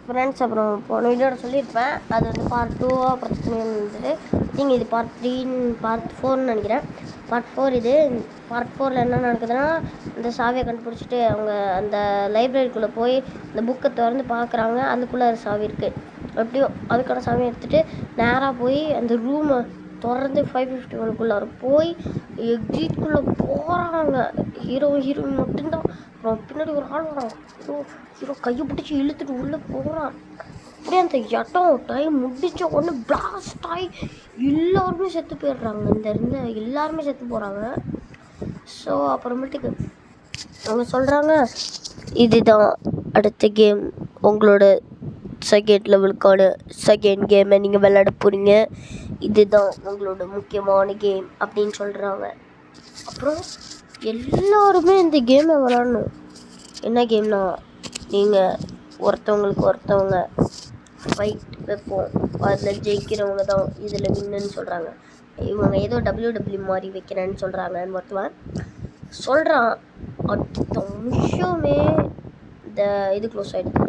Friends, அப்புறம் போன வீடியோட சொல்லியிருப்பேன். அது வந்து பார்ட் 2 பிரச்சனை இருந்தது. நீங்கள் இது பார்ட் 3 பார்ட் 4ன்னு நினைக்கிறேன். பார்ட் 4 இது. பார்ட் 4ல் என்ன நடக்குதுன்னா, இந்த சாவியை கண்டுபிடிச்சிட்டு அவங்க அந்த லைப்ரரிக்குள்ளே போய் இந்த புக்கை திறந்து பார்க்குறாங்க. அதுக்குள்ளே ஒரு சாவி இருக்குது. எப்படியோ அதுக்கான சாவியை எடுத்துகிட்டு நேராக போய் அந்த ரூமை திறந்து 551 போய் எக்ஸிட்குள்ளே போகிறாங்க. ஹீரோயின் மட்டும்தான். அப்புறம் பின்னாடி ஒரு ஆள் வரான். ஹீரோ கையை பிடிச்சி இழுத்துட்டு உள்ளே போகிறான். அப்படியே அந்த இடம் டைம் முடிச்ச உடனே பிளாஸ்ட் ஆகி எல்லாருமே செத்து போயிடுறாங்க. இருந்த எல்லாருமே செத்து போகிறாங்க. ஸோ அப்புறமேட்டுக்கு அவங்க சொல்கிறாங்க, இதுதான் அடுத்த கேம், உங்களோட செகண்ட் லெவலுக்கான செகண்ட் கேமை நீங்கள் விளையாட போகிறீங்க, இதுதான் உங்களோட முக்கியமான கேம் அப்படின்னு சொல்கிறாங்க. அப்புறம் எல்லாருமே இந்த கேமை விளாடணும். என்ன கேம்னா, நீங்கள் ஒருத்தவங்களுக்கு ஒருத்தவங்க ஃபைட் வைப்போம், அதில் ஜெயிக்கிறவங்க தான் இதில் வின்னுன்னு சொல்கிறாங்க. இவங்க ஏதோ WW மாதிரி வைக்கிறேன்னு சொல்கிறாங்கன்னு ஒருத்தவன் சொல்கிறான். அடுத்த நிமிஷமே இந்த இது க்ளோஸ் ஆகிடுது.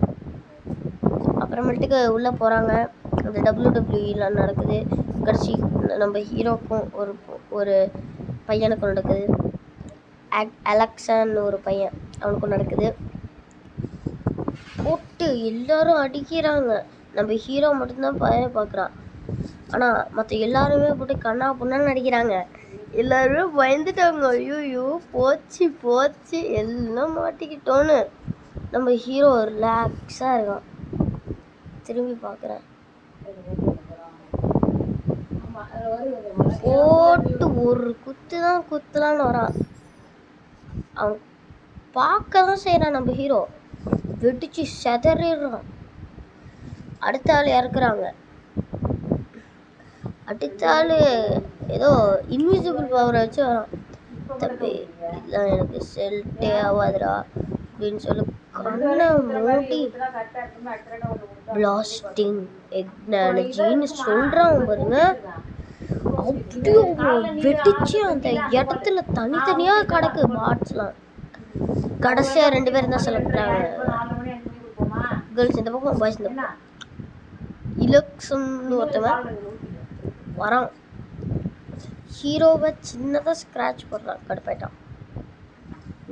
அப்புறமேட்டுக்கு உள்ளே போகிறாங்க. அந்த WWEலாம் நடக்குது. கடைசி நம்ம ஹீரோக்கும் ஒரு பையனுக்கும் நடக்குது. அலெக்சான்னு ஒரு பையன், அவனுக்கும் நடக்குது. போட்டு எல்லாரும் அடிக்கிறாங்க. நம்ம ஹீரோ மட்டும்தான் பார்க்குறான். ஆனால் மற்ற எல்லாருமே போட்டு கண்ணா புண்ணான்னு அடிக்கிறாங்க. எல்லாருமே பயந்துட்டாங்க. ஐயோ போச்சு எல்லாம் மாட்டிக்கிட்டோன்னு. நம்ம ஹீரோ ரிலாக்ஸாக இருக்கான். திரும்பி பார்க்குறேன். போட்டு ஒரு குத்துலான்னு வரான். அவன் பார்க்க தான் செய்கிறான். நம்ம ஹீரோ வெடிச்சு செதறிடுறான். அடுத்த ஆள் இறக்குறாங்க. அடுத்த ஆள் ஏதோ இன்விசிபிள் பவரை வச்சு வரான். தம்பி, இதெல்லாம் எனக்கு செல்ட்டே ஆகாதுடா அப்படின்னு சொல்லி கண்ணை மூடி பிளாஸ்டிங் எக்னாலஜின்னு சொல்கிறான் பாருங்க. அப்படியே வெடிச்சு அந்த இடத்துல தனித்தனியாக கிடக்கு பார்ட்ஸ்லாம். கடைசியாக 2 பேரும் தான் செலக்ட் பண்ணுறாங்க. கேர்ள்ஸ் இந்த பக்கம், பாய்ஸ் இந்த பக்கம். இலக்ஷம்னு ஒருத்தவன் வரான். ஹீரோவை சின்னதாக ஸ்க்ராட்ச் போடுறான். கடுப்பாயிட்டான்.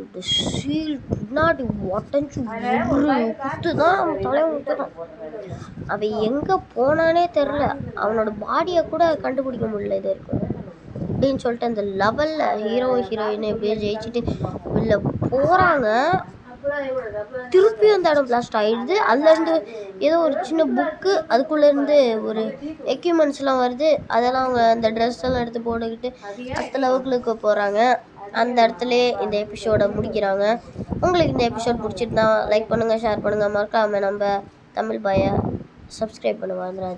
இந்த சீல் பின்னாடி உடஞ்சி குத்து தான் அவன் தலைவன் ஊற்றுறான். அவன் எங்கே போனானே தெரில. அவனோட பாடியை கூட கண்டுபிடிக்க முடியல இது இருக்கும் அப்படின்னு சொல்லிட்டு அந்த லெவலில் ஹீரோயினை எப்படியோ ஜெயிச்சுட்டு வெளில போகிறாங்க. திருப்பி அந்த இடம் பிளாஸ்ட் ஆகிடுது. அதுலேருந்து ஏதோ ஒரு சின்ன புக்கு, அதுக்குள்ளேருந்து ஒரு எக்யூப்மெண்ட்ஸ்லாம் வருது. அதெல்லாம் அவங்க அந்த ட்ரெஸ் எல்லாம் எடுத்து போட்டுக்கிட்டு அடுத்த லெவலுக்கு போகிறாங்க. அந்த இடத்துலையே இந்த எபிசோடை முடிக்கிறாங்க. உங்களுக்கு இந்த எபிசோட் பிடிச்சிருந்தா லைக் பண்ணுங்கள், ஷேர் பண்ணுங்கள். மறக்காமல் நம்ம தமிழ் பாயை சப்ஸ்கிரைப் பண்ண மறந்துடாதீங்க.